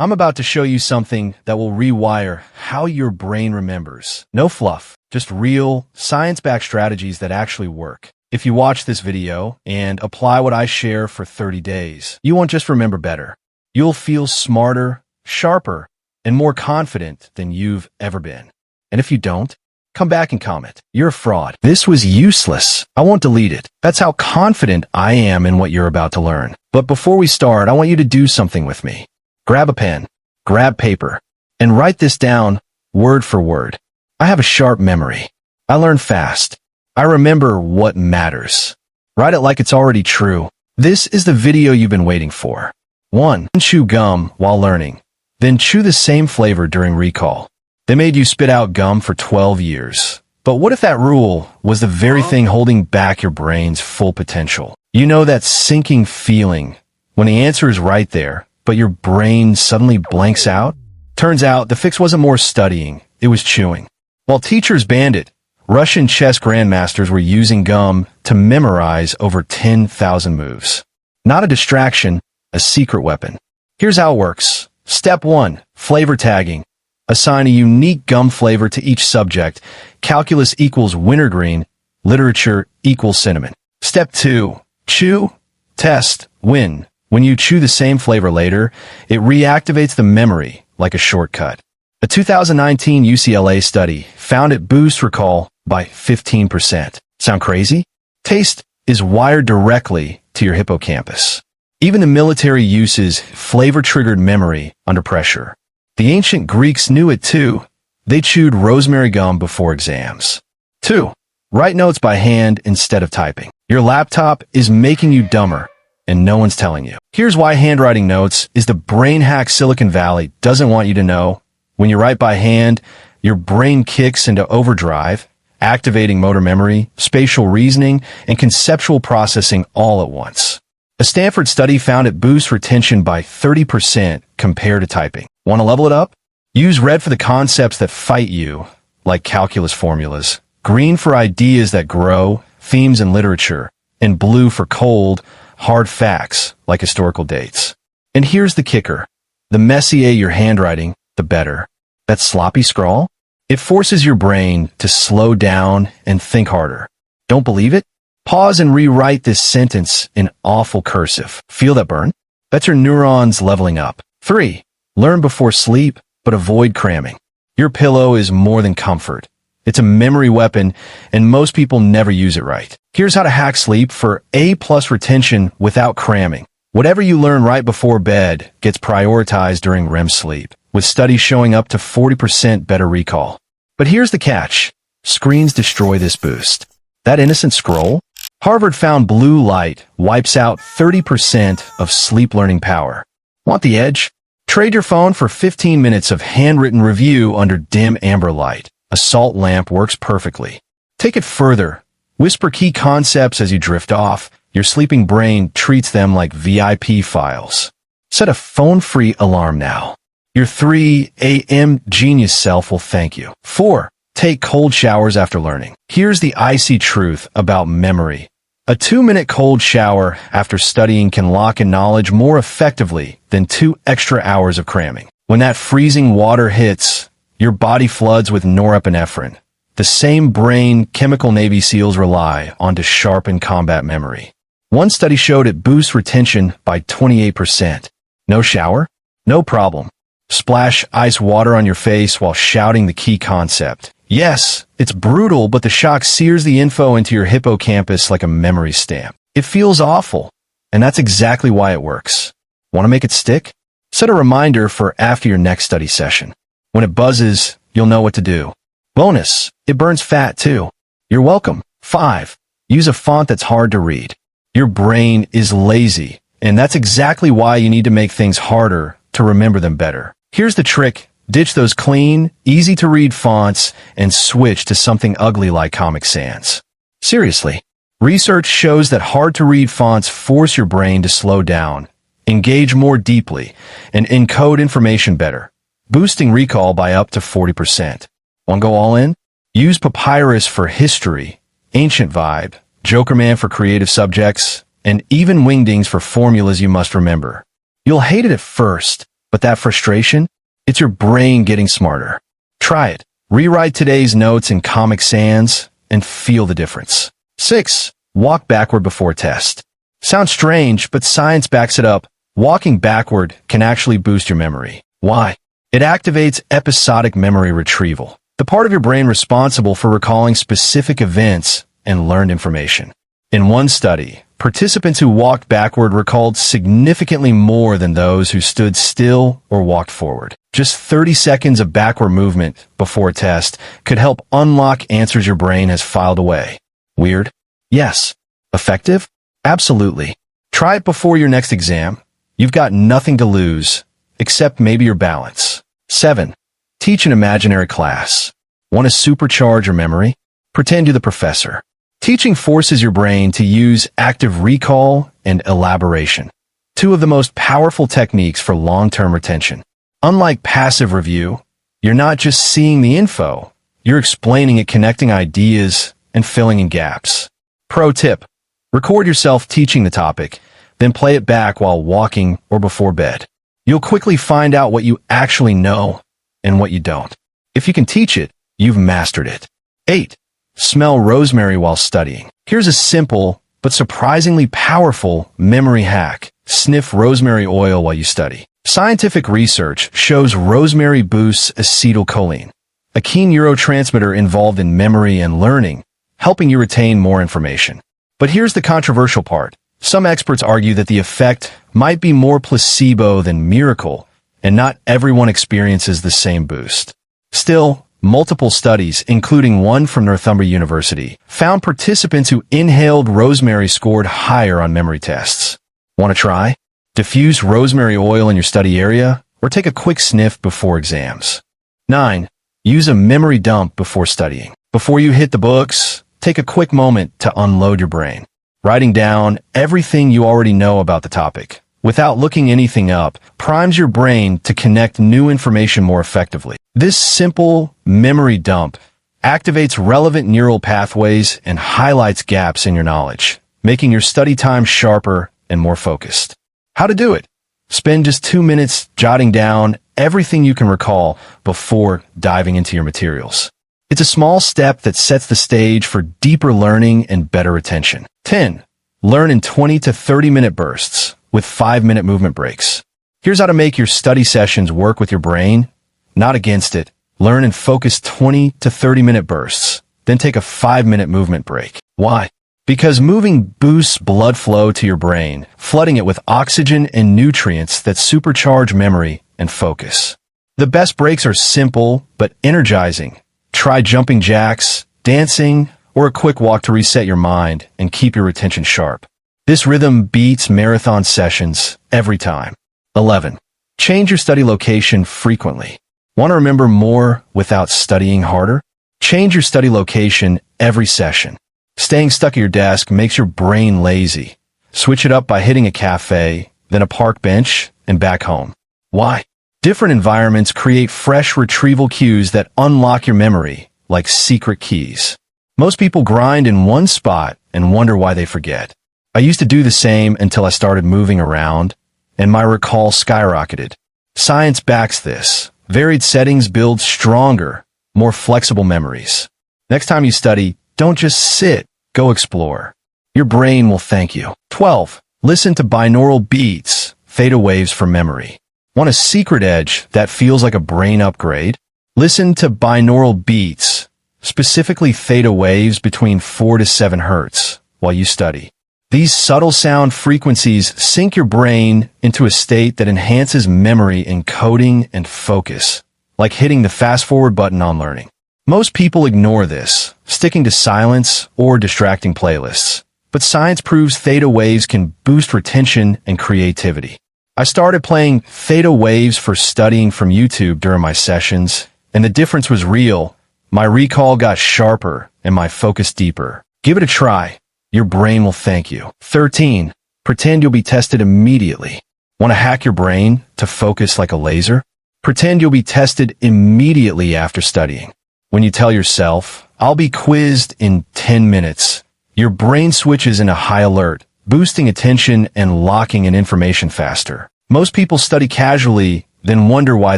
I'm about to show you something that will rewire how your brain remembers. No fluff, just real, science-backed strategies that actually work. If you watch this video and apply what I share for 30 days, you won't just remember better. You'll feel smarter, sharper, and more confident than you've ever been. And if you don't, come back and comment. You're a fraud. This was useless. I won't delete it. That's how confident I am in what you're about to learn. But before we start, I want you to do something with me. Grab a pen, grab paper, and write this down word for word. I have a sharp memory. I learn fast. I remember what matters. Write it like it's already true. This is the video you've been waiting for. 1. Chew gum while learning. Then chew the same flavor during recall. They made you spit out gum for 12 years. But what if that rule was the very thing holding back your brain's full potential? You know that sinking feeling when the answer is right there, but your brain suddenly blanks out? Turns out the fix wasn't more studying, it was chewing. While teachers banned it, Russian chess grandmasters were using gum to memorize over 10,000 moves. Not a distraction, a secret weapon. Here's how it works. Step 1. Flavor tagging. Assign a unique gum flavor to each subject. Calculus equals wintergreen. Literature equals cinnamon. Step 2. Chew, test, win. When you chew the same flavor later, it reactivates the memory like a shortcut. A 2019 UCLA study found it boosts recall by 15%. Sound crazy? Taste is wired directly to your hippocampus. Even the military uses flavor-triggered memory under pressure. The ancient Greeks knew it too. They chewed rosemary gum before exams. 2. Write notes by hand instead of typing. Your laptop is making you dumber, and no one's telling you. Here's why handwriting notes is the brain hack Silicon Valley doesn't want you to know. When you write by hand, your brain kicks into overdrive, activating motor memory, spatial reasoning, and conceptual processing all at once. A Stanford study found it boosts retention by 30% compared to typing. Want to level it up? Use red for the concepts that fight you, like calculus formulas, green for ideas that grow, themes in literature, and blue for cold, hard facts, like historical dates. And here's the kicker. The messier your handwriting, the better. That sloppy scrawl? It forces your brain to slow down and think harder. Don't believe it? Pause and rewrite this sentence in awful cursive. Feel that burn? That's your neurons leveling up. 3. Learn before sleep, but avoid cramming. Your pillow is more than comfort. It's a memory weapon, and most people never use it right. Here's how to hack sleep for A+ retention without cramming. Whatever you learn right before bed gets prioritized during REM sleep, with studies showing up to 40% better recall. But here's the catch. Screens destroy this boost. That innocent scroll? Harvard found blue light wipes out 30% of sleep learning power. Want the edge? Trade your phone for 15 minutes of handwritten review under dim amber light. A salt lamp works perfectly. Take it further. Whisper key concepts as you drift off. Your sleeping brain treats them like VIP files. Set a phone-free alarm now. Your 3 a.m. genius self will thank you. 4. Take cold showers after learning. Here's the icy truth about memory. A 2-minute cold shower after studying can lock in knowledge more effectively than 2 extra hours of cramming. When that freezing water hits, your body floods with norepinephrine, the same brain chemical Navy SEALs rely on to sharpen combat memory. One study showed it boosts retention by 28%. No shower? No problem. Splash ice water on your face while shouting the key concept. Yes, it's brutal, but the shock sears the info into your hippocampus like a memory stamp. It feels awful, and that's exactly why it works. Want to make it stick? Set a reminder for after your next study session. When it buzzes, you'll know what to do. Bonus, it burns fat too. You're welcome. 5. Use a font that's hard to read. Your brain is lazy, and that's exactly why you need to make things harder to remember them better. Here's the trick. Ditch those clean, easy-to-read fonts and switch to something ugly like Comic Sans. Seriously, research shows that hard-to-read fonts force your brain to slow down, engage more deeply, and encode information better, boosting recall by up to 40%. Want to go all in? Use Papyrus for history, Ancient Vibe, Jokerman for creative subjects, and even Wingdings for formulas you must remember. You'll hate it at first, But that frustration? It's your brain getting smarter. Try it. Rewrite today's notes in Comic Sans and feel the difference. 6. Walk backward before test. Sounds strange, but science backs it up. Walking backward can actually boost your memory. Why? It activates episodic memory retrieval, the part of your brain responsible for recalling specific events and learned information. In one study, participants who walked backward recalled significantly more than those who stood still or walked forward. Just 30 seconds of backward movement before a test could help unlock answers your brain has filed away. Weird? Yes. Effective? Absolutely. Try it before your next exam. You've got nothing to lose, except maybe your balance. 7. Teach an imaginary class. Want to supercharge your memory? Pretend you're the professor. Teaching forces your brain to use active recall and elaboration, two of the most powerful techniques for long-term retention. Unlike passive review, you're not just seeing the info, you're explaining it, connecting ideas, and filling in gaps. Pro tip: record yourself teaching the topic, then play it back while walking or before bed. You'll quickly find out what you actually know and what you don't. If you can teach it, you've mastered it. 8. Smell rosemary while studying. Here's a simple but surprisingly powerful memory hack. Sniff rosemary oil while you study. Scientific research shows rosemary boosts acetylcholine, a key neurotransmitter involved in memory and learning, helping you retain more information. But here's the controversial part. Some experts argue that the effect might be more placebo than miracle, and not everyone experiences the same boost. Still, multiple studies, including one from Northumbria University, found participants who inhaled rosemary scored higher on memory tests. Want to try? Diffuse rosemary oil in your study area, or take a quick sniff before exams. 9. Use a memory dump before studying. Before you hit the books, take a quick moment to unload your brain. Writing down everything you already know about the topic, without looking anything up, primes your brain to connect new information more effectively. This simple memory dump activates relevant neural pathways and highlights gaps in your knowledge, making your study time sharper and more focused. How to do it? Spend just 2 minutes jotting down everything you can recall before diving into your materials. It's a small step that sets the stage for deeper learning and better retention. 10. Learn in 20 to 30-minute bursts with 5-minute movement breaks. Here's how to make your study sessions work with your brain, not against it. Learn and focus 20 to 30-minute bursts, then take a 5-minute movement break. Why? Because moving boosts blood flow to your brain, flooding it with oxygen and nutrients that supercharge memory and focus. The best breaks are simple but energizing. Try jumping jacks, dancing, or a quick walk to reset your mind and keep your retention sharp. This rhythm beats marathon sessions every time. 11. Change your study location frequently. Want to remember more without studying harder? Change your study location every session. Staying stuck at your desk makes your brain lazy. Switch it up by hitting a cafe, then a park bench, and back home. Why? Different environments create fresh retrieval cues that unlock your memory, like secret keys. Most people grind in one spot and wonder why they forget. I used to do the same until I started moving around, and my recall skyrocketed. Science backs this. Varied settings build stronger, more flexible memories. Next time you study, don't just sit, go explore. Your brain will thank you. 12. Listen to binaural beats, theta waves for memory. Want a secret edge that feels like a brain upgrade? Listen to binaural beats, specifically theta waves between 4 to 7 hertz, while you study. These subtle sound frequencies sync your brain into a state that enhances memory, encoding, and focus, like hitting the fast-forward button on learning. Most people ignore this, sticking to silence or distracting playlists. But science proves theta waves can boost retention and creativity. I started playing theta waves for studying from YouTube during my sessions, and the difference was real. My recall got sharper and my focus deeper. Give it a try. Your brain will thank you. 13. Pretend you'll be tested immediately. Want to hack your brain to focus like a laser? Pretend you'll be tested immediately after studying. When you tell yourself, I'll be quizzed in 10 minutes, your brain switches into high alert, boosting attention and locking in information faster. Most people study casually then wonder why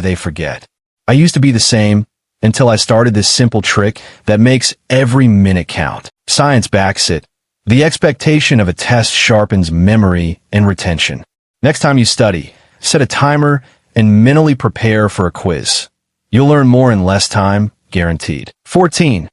they forget. I used to be the same until I started this simple trick that makes every minute count. Science backs it. The expectation of a test sharpens memory and retention. Next time you study, set a timer and mentally prepare for a quiz. You'll learn more in less time, guaranteed. 14.